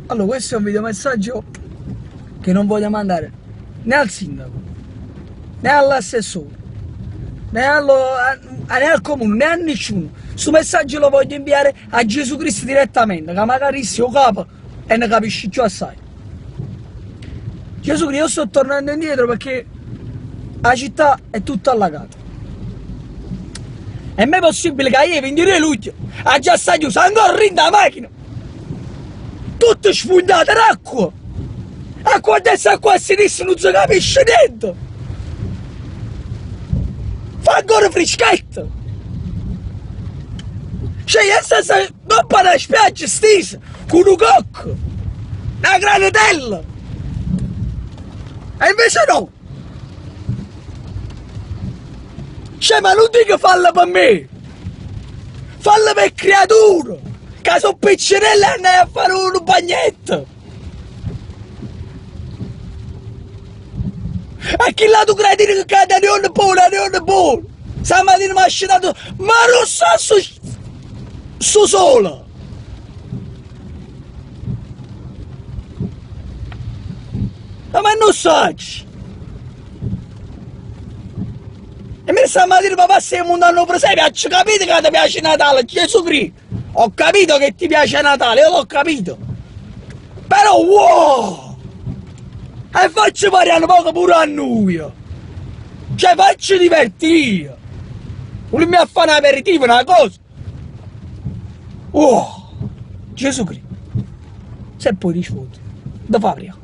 Allora, questo è un videomessaggio che non voglio mandare né al sindaco, né all'assessore, né al comune, né a nessuno. Questo messaggio lo voglio inviare a Gesù Cristo direttamente, che magari io capo e ne capisci più assai. Gesù Cristo, io sto tornando indietro perché la città è tutta allagata. E mai possibile che io 22 luglio ha già sta chiusa ancora in la macchina, tutto sfondato d'acqua, acqua a destra e acqua a sinistra, non si capisce niente, fa ancora freschetto, cioè io stessa non per la spiaggia stessa con un cocco, una granatella, e invece no. Cioè, ma non dico falla per me, falla per creature, che sono piccerelle e andai a fare un bagnetto. E chi là tu credi che cade non è buono, stamattina mi ha scinato, ma non sa su sola. Ma non sai. E me stamattina papà stiamo un anno presepe, hai capito che ti piace Natale, Gesù Cristo? Ho capito che ti piace Natale, io l'ho capito. Però wow! E facci fare un poco pure a noi. Cioè facci divertire. Vogliamo a fare un aperitivo, una cosa. Wow! Gesù Cristo. Se poi rispondi, da fabbrica.